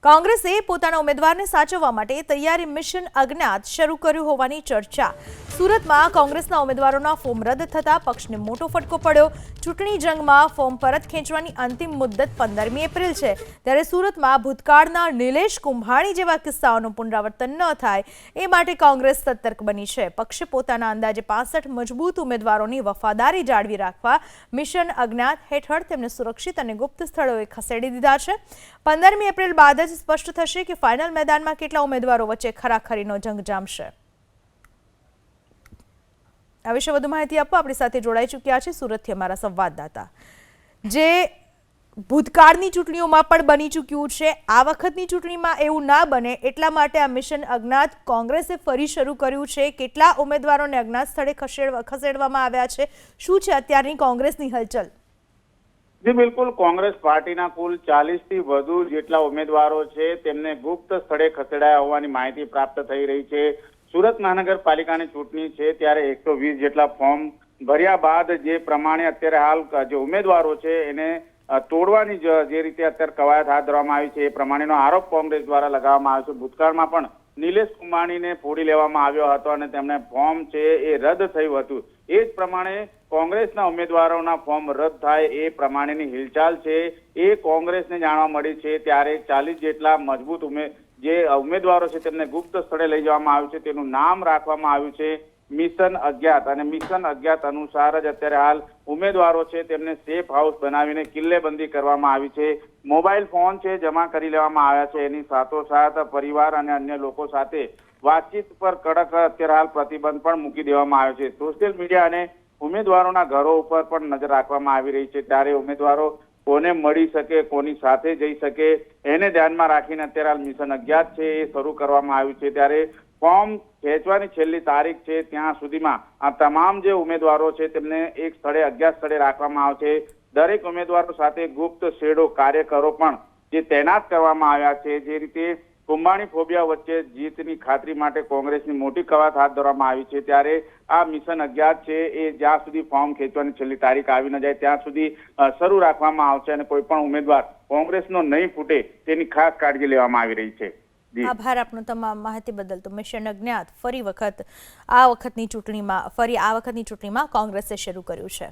કોંગ્રેસે પોતાના ઉમેદવારને સાચવવા માટે તૈયારી મિશન અજ્ઞાત શરૂ કર્યું હોવાની ચર્ચા। સુરતમાં કોંગ્રેસના ઉમેદવારોના ફોર્મ રદ થતા પક્ષને મોટો ફટકો પડ્યો। ચૂંટણી જંગમાં ફોર્મ પરત ખેંચવાની અંતિમ મુદત 15મી એપ્રિલ છે, ત્યારે સુરતમાં ભૂતકાળના નિલેશ કુંભાણી જેવા કિસ્સાઓનું પુનરાવર્તન ન થાય એ માટે કોંગ્રેસ સતર્ક બની છે। પક્ષે પોતાના અંદાજે 65 મજબૂત ઉમેદવારોની વફાદારી જાળવી રાખવા મિશન અજ્ઞાત હેઠળ તેમને સુરક્ષિત અને ગુપ્ત સ્થળોએ ખસેડી દીધા છે। 15મી એપ્રિલ બાદ જ સ્પષ્ટ થશે કે ફાઇનલ મેદાનમાં કેટલા ઉમેદવારો વચ્ચે ખરાખરીનો જંગ જામશે। આ વિશે વધુ માહિતી આપવા આપણી સાથે જોડાઈ ચૂક્યા છે સુરતથી અમારા સંવાદદાતા, જે ભૂતકાળની ચૂંટણીઓમાં પણ બની ચૂક્યું છે। આ વખતની ચૂંટણીમાં એવું ના બને એટલા માટે આ મિશન અજ્ઞાત કોંગ્રેસે ફરી શરૂ કર્યું છે। કેટલા ઉમેદવારોને અજ્ઞાત સ્થળે ખસેડવામાં આવ્યા છે, શું છે અત્યારની કોંગ્રેસની હલચલ? જી બિલકુલ, કોંગ્રેસ પાર્ટીના કુલ 40થી વધુ જેટલા ઉમેદવારો છે તેમને ગુપ્ત સ્થળે ખસેડાયા હોવાની માહિતી પ્રાપ્ત થઈ રહી છે। સુરત મહાનગરપાલિકાની ચૂંટણી છે ત્યારે 120 જેટલા ફોર્મ ભર્યા બાદ જે પ્રમાણે અત્યારે હાલ જે ઉમેદવારો છે એને તોડવાની જે રીતે અત્યારે કવાયત હાથ ધરવામાં આવી છે એ પ્રમાણેનો આરોપ કોંગ્રેસ દ્વારા લગાવવામાં આવ્યો છે। ભૂતકાળમાં પણ નિલેશ કુંભાણીને ફોડી લેવામાં આવ્યો હતો અને તેમને ફોર્મ છે એ રદ થયું હતું। એ જ પ્રમાણે કોંગ્રેસના ઉમેદવારોના ફોર્મ રદ થાય એ પ્રમાણેની હિલચાલ છે એ કોંગ્રેસને જાણવા મળી છે। ત્યારે 40 જેટલા મજબૂત જે ઉમેદવારો છે તેમને ગુપ્ત સ્થળે લઈ જવામાં આવ્યું છે। તેનું નામ રાખવામાં આવ્યું છે મિશન અજ્ઞાત, અને મિશન અજ્ઞાત અનુસાર જ અત્યારે હાલ ઉમેદવારો છે તેમને સેફ હાઉસ બનાવીને કિલ્લેબંધી કરવામાં આવી છે। મોબાઈલ ફોન છે જમા કરી લેવામાં આવ્યા છે। એની સાથોસાથ પરિવાર અને અન્ય લોકો સાથે વાતચીત પર કડક અત્યારે હાલ પ્રતિબંધ પણ મૂકી દેવામાં આવ્યો છે। સોશિયલ મીડિયા અને ઉમેદવારોના ઘરો ઉપર પણ નજર રાખવામાં આવી રહી છે। ત્યારે ઉમેદવારો કોને મળી શકે, કોની સાથે જઈ શકે એને ધ્યાનમાં રાખીને અત્યારે હાલ મિશન અજ્ઞાત છે એ શરૂ કરવામાં આવ્યું છે। ત્યારે ફોર્મ ખેંચવાની છેલ્લી તારીખ છે ત્યાં સુધીમાં આ તમામ જે ઉમેદવારો છે તેમને એક સ્થળે અજ્ઞાત સ્થળે રાખવામાં આવશે। દરેક ઉમેદવારો સાથે ગુપ્ત શેડો કાર્યકરો પણ જે તૈનાત કરવામાં આવ્યા છે। જે રીતે કુંભાણી ફોબિયા વચ્ચે જીતની ખાતરી માટે કોંગ્રેસની મોટી કવાયત હાથ ધરવામાં આવી છે। ત્યારે આ મિશન અજ્ઞાત છે એ જ્યાં સુધી ફોર્મ ખેંચવાની છેલ્લી તારીખ આવી ન જાય ત્યાં સુધી શરૂ રાખવામાં આવશે અને કોઈ પણ ઉમેદવાર કોંગ્રેસનો નહીં ફૂટે તેની ખાસ કાળજી લેવામાં આવી રહી છે। આભાર આપનો તમામ માહિતી બદલ। તો મિશન અજ્ઞાત આ વખતની ચૂંટણીમાં કોંગ્રેસે શરૂ કર્યું છે।